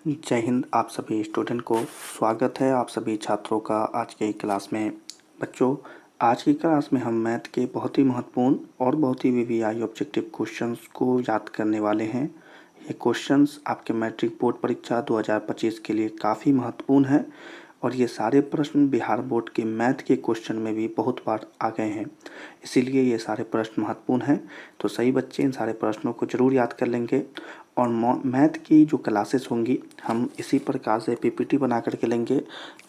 जय हिंद। आप सभी स्टूडेंट को स्वागत है आप सभी छात्रों का आज के क्लास में। बच्चों, आज की क्लास में हम मैथ के बहुत ही महत्वपूर्ण और बहुत ही वीवीआई ऑब्जेक्टिव क्वेश्चंस को याद करने वाले हैं। ये क्वेश्चंस आपके मैट्रिक बोर्ड परीक्षा 2025 के लिए काफ़ी महत्वपूर्ण है और ये सारे प्रश्न बिहार बोर्ड के मैथ के क्वेश्चन में भी बहुत बार आ गए हैं, इसीलिए ये सारे प्रश्न महत्वपूर्ण हैं। तो सही बच्चे इन सारे प्रश्नों को ज़रूर याद कर लेंगे और मैथ की जो क्लासेस होंगी हम इसी प्रकार से पीपीटी बना करके लेंगे,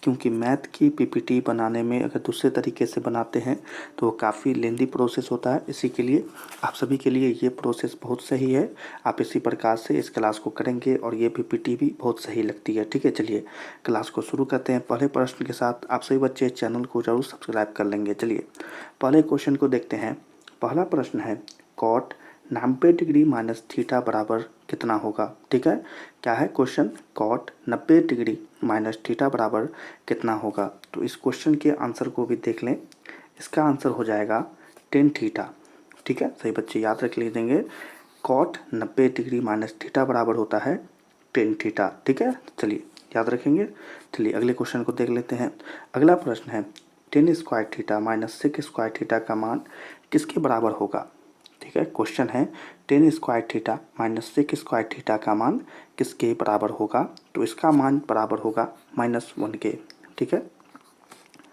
क्योंकि मैथ की पीपीटी बनाने में अगर दूसरे तरीके से बनाते हैं तो वो काफ़ी लेंदी प्रोसेस होता है। इसी के लिए आप सभी के लिए ये प्रोसेस बहुत सही है। आप इसी प्रकार से इस क्लास को करेंगे और ये पीपीटी भी बहुत सही लगती है। ठीक है, चलिए क्लास को शुरू करते हैं। पहले प्रश्न के साथ आप सभी बच्चे चैनल को जरूर सब्सक्राइब कर लेंगे। चलिए पहले क्वेश्चन को देखते हैं। पहला प्रश्न है कॉट 90 डिग्री माइनस थीटा बराबर कितना होगा। ठीक है, क्या है question, cot 90 degree minus theta बराबर कितना होगा। तो इस क्वेश्चन के आंसर को भी देख लें। इसका आंसर हो जाएगा 10 थीटा। ठीक है, सही बच्चे याद रख लीजिएंगे, कॉट 90 डिग्री माइनस थीटा बराबर होता है 10 थीटा। ठीक है, चलिए याद रखेंगे। चलिए अगले क्वेश्चन को देख लेते हैं। अगला प्रश्न है 10 square theta minus 6 square theta का मान किसके बराबर होगा। ठीक है, क्वेश्चन है 10 square theta minus 6 square theta का मान किसके बराबर होगा। तो इसका मान बराबर होगा -1 के। ठीक है,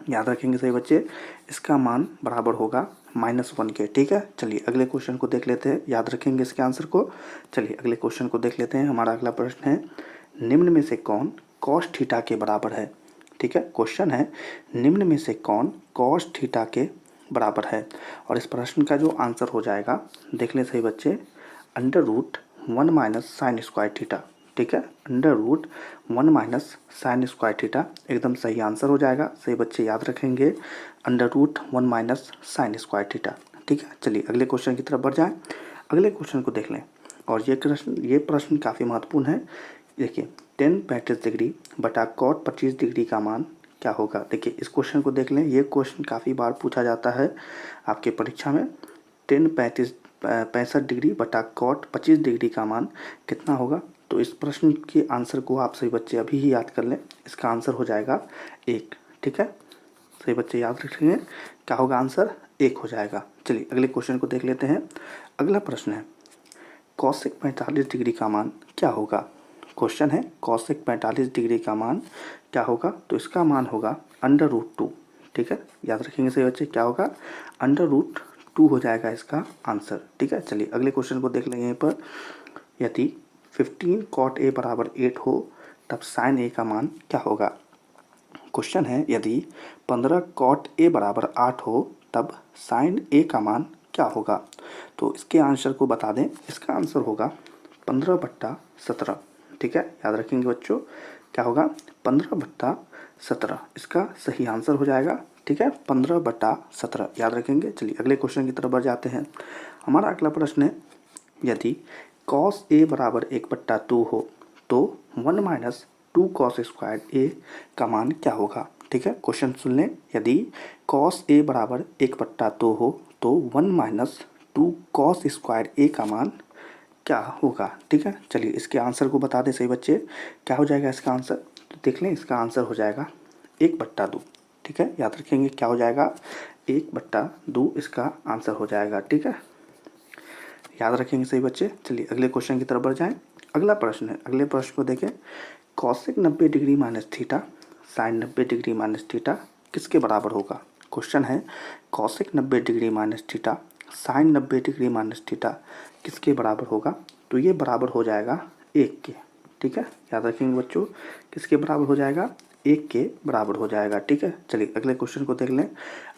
याद रखेंगे सही बच्चे, इसका मान बराबर होगा -1 के। ठीक है, चलिए अगले क्वेश्चन को देख लेते हैं। याद रखेंगे इसके आंसर को। चलिए अगले क्वेश्चन को देख लेते हैं। हमारा अगला प्रश्न है निम्न में से कौन कॉस थीटा के बराबर है। ठीक है, क्वेश्चन है निम्न में से कौन कॉस थीटा के बराबर है। और इस प्रश्न का जो आंसर हो जाएगा देख लें सही बच्चे, √1 माइनस साइन स्क्वायर थीटा। ठीक है, √1 माइनस साइन स्क्वायर थीटा एकदम सही आंसर हो जाएगा। सही बच्चे याद रखेंगे, √1 माइनस साइन स्क्वायर थीटा। ठीक है, चलिए अगले क्वेश्चन की तरफ बढ़ जाएं। अगले क्वेश्चन को देख लें और ये प्रश्न काफ़ी महत्वपूर्ण है। देखिए 10 35 डिग्री बटा कॉट 25 डिग्री का मान क्या होगा। देखिए इस क्वेश्चन को देख लें, ये क्वेश्चन काफ़ी बार पूछा जाता है आपके परीक्षा में। 10 65 डिग्री बटा कॉट 25 डिग्री का मान कितना होगा। तो इस प्रश्न के आंसर को आप सभी बच्चे अभी ही याद कर लें। इसका आंसर हो जाएगा 1। ठीक है, सही बच्चे याद रखेंगे, क्या होगा आंसर 1 हो जाएगा। चलिए अगले क्वेश्चन को देख लेते हैं। अगला प्रश्न है कॉसेक 45 डिग्री का मान क्या होगा। क्वेश्चन है कॉसेक 45 डिग्री का मान क्या होगा। तो इसका मान होगा √2। ठीक है, याद रखेंगे सही बच्चे, क्या होगा √2 हो जाएगा इसका आंसर। ठीक है, चलिए अगले क्वेश्चन को देख लेंगे। यहाँ पर यदि 15 कॉट ए बराबर 8 हो तब साइन ए का मान क्या होगा। क्वेश्चन है यदि 15 कॉट ए बराबर 8 हो तब साइन ए का मान क्या होगा। तो इसके आंसर को बता दें, इसका आंसर होगा 15/17। ठीक है, याद रखेंगे बच्चों, क्या होगा 15/17 इसका सही आंसर हो जाएगा। ठीक है, 15/17 याद रखेंगे। चलिए अगले क्वेश्चन की तरफ बढ़ जाते हैं। हमारा अगला प्रश्न है यदि कॉस ए बराबर 1/2 हो तो 1 माइनस 2 कॉस स्क्वायर ए का मान क्या होगा। ठीक है, क्वेश्चन सुन लें, यदि कॉस ए बराबर 1/2 हो तो 1 माइनस 2 कॉस स्क्वायर ए का मान क्या होगा। ठीक है, चलिए इसके आंसर को बता दें सही बच्चे, क्या हो जाएगा इसका आंसर। तो देख लें, इसका आंसर हो जाएगा 1/2। ठीक है, याद रखेंगे क्या हो जाएगा 1/2 इसका आंसर हो जाएगा। ठीक है, याद रखेंगे सही बच्चे। चलिए अगले क्वेश्चन की तरफ बढ़ जाएं। अगला प्रश्न है, अगले प्रश्न को देखें, cosec 90 degree minus theta sine 90 degree minus theta किसके बराबर होगा। क्वेश्चन है cosec 90 degree minus theta sine 90 degree minus theta किसके बराबर होगा। तो ये बराबर हो जाएगा 1 के। ठीक है, याद रखेंगे बच्चों, किसके बराबर हो जाएगा 1 के बराबर हो जाएगा। ठीक है, चलिए अगले क्वेश्चन को देख लें।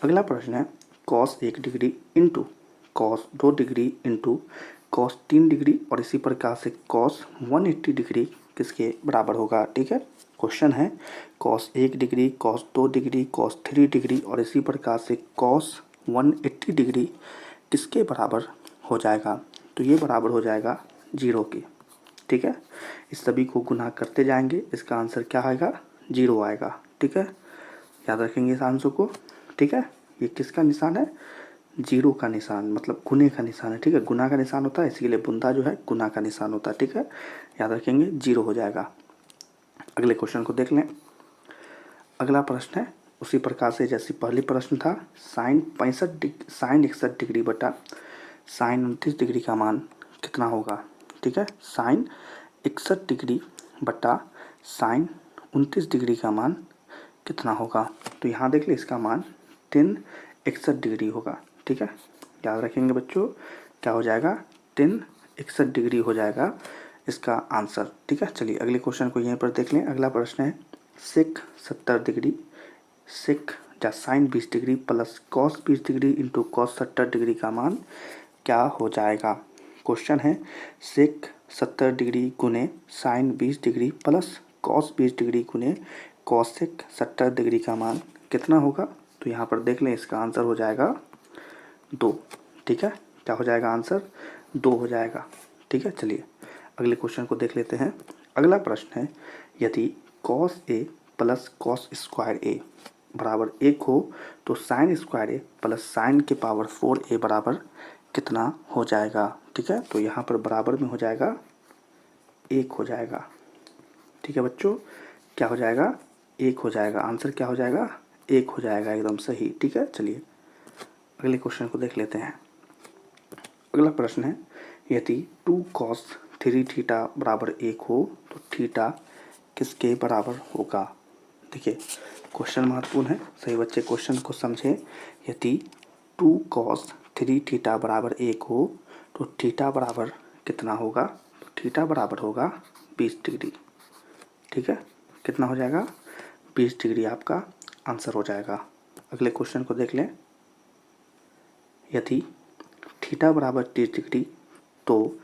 अगला प्रश्न है cos 1 degree into cos 2 degree into cos 3 degree और इसी प्रकार से कॉस 180 डिग्री किसके बराबर होगा। ठीक है, क्वेश्चन है cos 1 degree cos 2 degree cos 3 degree और इसी प्रकार से कॉस 180 डिग्री किसके बराबर हो जाएगा। तो ये बराबर हो जाएगा 0 के। ठीक है, इस सभी को गुना करते जाएंगे, इसका आंसर क्या आएगा 0 आएगा। ठीक है, याद रखेंगे इस आंसर को। ठीक है, ये किसका निशान है 0 का निशान, मतलब गुने का निशान है। ठीक है, गुना का निशान होता है, इसीलिए बुंदा जो है गुना का निशान होता है। ठीक है, याद रखेंगे 0 हो जाएगा। अगले क्वेश्चन को देख लें। अगला प्रश्न है उसी प्रकार से जैसे पहले प्रश्न था, साइन 61 डिग्री बटा साइन 29 डिग्री का मान कितना होगा। ठीक है, साइन 61 डिग्री बटा साइन 29 डिग्री का मान कितना होगा। तो यहाँ देख ले, इसका मान 61 डिग्री होगा। ठीक है, याद रखेंगे बच्चों, क्या हो जाएगा, 61 डिग्री हो जाएगा इसका आंसर। ठीक है, चलिए अगले क्वेश्चन को यहीं पर देख लें। अगला प्रश्न है सेक 70 डिग्री सेक या sine 20 degree plus cos 20 degree into cos 70 degree का मान क्या हो जाएगा। क्वेश्चन है सेक 70 डिग्री गुने sine 20 degree plus cos 20 degree गुने कॉसेक 70 डिग्री का मान कितना होगा। तो यहाँ पर देख लें, इसका आंसर हो जाएगा 2। ठीक है, क्या हो जाएगा आंसर, 2 हो जाएगा। ठीक है, चलिए अगले क्वेश्चन को देख लेते हैं। अगला प्रश्न है यदि cos A plus cos square ए बराबर 1 हो तो साइन स्क्वायर ए प्लस साइन के पावर 4 ए बराबर कितना हो जाएगा। ठीक है, तो यहाँ पर बराबर में हो जाएगा 1 हो जाएगा। ठीक है बच्चों, क्या हो जाएगा, 1 हो जाएगा। आंसर क्या हो जाएगा, 1 हो जाएगा, एकदम सही। ठीक है, चलिए अगले क्वेश्चन को देख लेते हैं। अगला प्रश्न है यदि 2 कॉस 3 थीटा बराबर 1 हो तो थीटा किसके बराबर होगा। देखिए क्वेश्चन महत्वपूर्ण है, सही बच्चे क्वेश्चन को समझें। यदि 2 कॉस 3 थीटा बराबर 1 हो तो थीटा बराबर कितना होगा। तो थीटा बराबर होगा 20 डिग्री। ठीक है, कितना हो जाएगा, 20 डिग्री आपका आंसर हो जाएगा। अगले क्वेश्चन को देख लें। यदि थीटा बराबर 30 डिग्री तो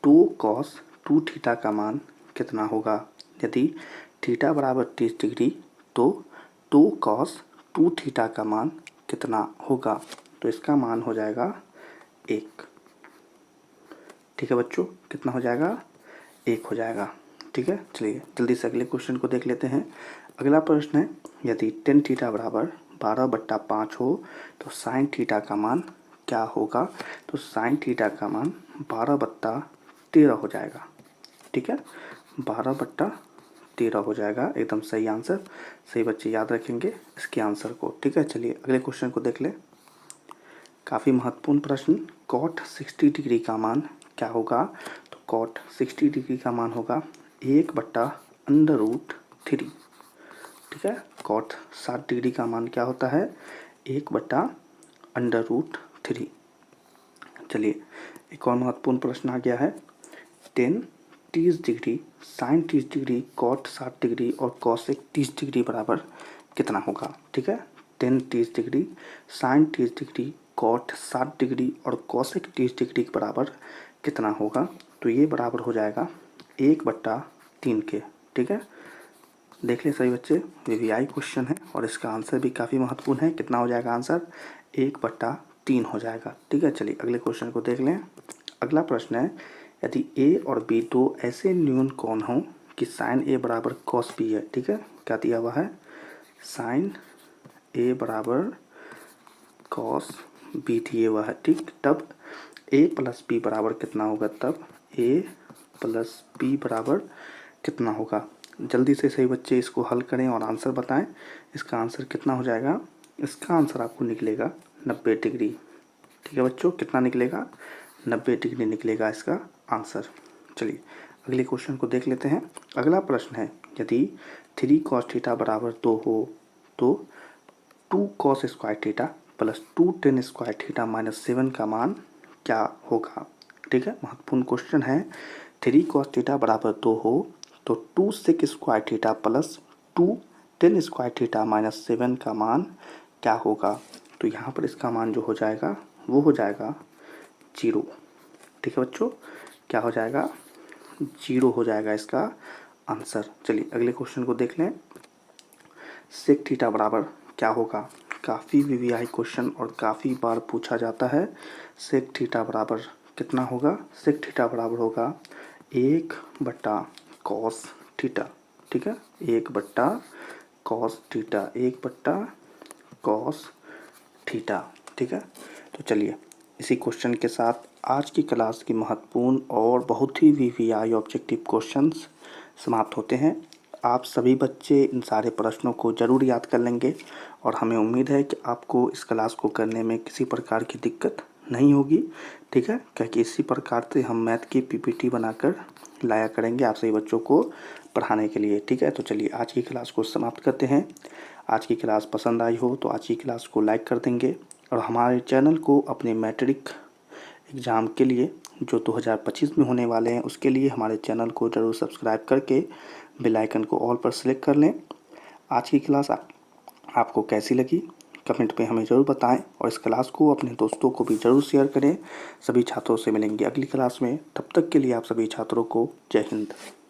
2 कॉस 2 थीटा का मान कितना होगा। यदि थीटा बराबर 30 डिग्री तो 2 कॉस 2 थीटा का मान कितना होगा। तो इसका मान हो जाएगा 1। ठीक है बच्चों, कितना हो जाएगा, 1 हो जाएगा। ठीक है, चलिए जल्दी से अगले क्वेश्चन को देख लेते हैं। अगला प्रश्न है यदि टेन थीटा बराबर 12/5 हो तो साइन थीटा का मान क्या होगा। तो साइन थीटा का मान 12/13 हो जाएगा। ठीक है, 12/13 हो जाएगा, एकदम सही आंसर। सही बच्चे याद रखेंगे इसके आंसर को। ठीक है, चलिए अगले क्वेश्चन को देख ले। काफ़ी महत्वपूर्ण प्रश्न, कॉट 60 डिग्री का मान क्या होगा। तो कॉट 60 डिग्री का मान होगा 1/√3। ठीक है, कॉट 60 डिग्री का मान क्या होता है, 1/√3। चलिए एक और महत्वपूर्ण प्रश्न आ गया है, tan 30 degree sine 30 degree cot 60 degree और कॉसेक 30 डिग्री बराबर कितना होगा। ठीक है, tan 30 degree sine 30 degree cot 60 degree और कॉसेक 30 डिग्री के बराबर कितना होगा। तो ये बराबर हो जाएगा 1/3 के। ठीक है, देख ले सही बच्चे, वीवीआई क्वेश्चन है और इसका आंसर भी काफ़ी महत्वपूर्ण है। कितना हो जाएगा आंसर, 1/3 हो जाएगा। ठीक है, चलिए अगले क्वेश्चन को देख लें। अगला प्रश्न है यदि ए और बी दो ऐसे न्यून कोण हों कि साइन ए बराबर कॉस बी है। ठीक है, क्या दिया हुआ है, साइन ए बराबर कॉस बी दिए हुआ है। ठीक, तब ए प्लस बी बराबर कितना होगा, तब ए प्लस बी बराबर कितना होगा। जल्दी से सही बच्चे इसको हल करें और आंसर बताएं। इसका आंसर कितना हो जाएगा, इसका आंसर आपको निकलेगा 90 डिग्री। ठीक है बच्चों, कितना निकलेगा, 90 डिग्री निकलेगा इसका आंसर। चलिए अगले क्वेश्चन को देख लेते हैं। अगला प्रश्न है यदि 3 cos थीटा बराबर 2 हो तो 2 cos square theta plus 2 tan square theta minus 7 का मान क्या होगा। ठीक है, महत्वपूर्ण क्वेश्चन है। 3 cos थीटा बराबर 2 हो तो 2 sec square theta plus 2 tan square theta minus 7 का मान क्या होगा। तो यहाँ पर इसका मान जो हो जाएगा वो हो जाएगा 0। ठीक है बच्चों, क्या हो जाएगा, 0 हो जाएगा इसका आंसर। चलिए अगले क्वेश्चन को देख लें। सेक थीटा बराबर क्या होगा, काफ़ी वीवीआई क्वेश्चन और काफ़ी बार पूछा जाता है। सेक थीटा बराबर कितना होगा, सेक थीटा बराबर होगा 1/cos थीटा। ठीक है, 1/cos थीटा, 1/cos थीटा। ठीक है, तो चलिए इसी क्वेश्चन के साथ आज की क्लास की महत्वपूर्ण और बहुत ही वीवीआई ऑब्जेक्टिव क्वेश्चंस समाप्त होते हैं। आप सभी बच्चे इन सारे प्रश्नों को ज़रूर याद कर लेंगे और हमें उम्मीद है कि आपको इस क्लास को करने में किसी प्रकार की दिक्कत नहीं होगी, ठीक है। क्योंकि इसी प्रकार से हम मैथ की पीपीटी बनाकर लाया करेंगे आप सभी बच्चों को पढ़ाने के लिए, ठीक है। तो चलिए आज की क्लास को समाप्त करते हैं। आज की क्लास पसंद आई हो तो आज की क्लास को लाइक कर देंगे और हमारे चैनल को अपने मैट्रिक एग्ज़ाम के लिए जो 2025 में होने वाले हैं उसके लिए हमारे चैनल को ज़रूर सब्सक्राइब करके बेल आइकन को ऑल पर सेलेक्ट कर लें। आज की क्लास आपको कैसी लगी कमेंट पे हमें ज़रूर बताएं और इस क्लास को अपने दोस्तों को भी ज़रूर शेयर करें। सभी छात्रों से मिलेंगे अगली क्लास में, तब तक के लिए आप सभी छात्रों को जय हिंद।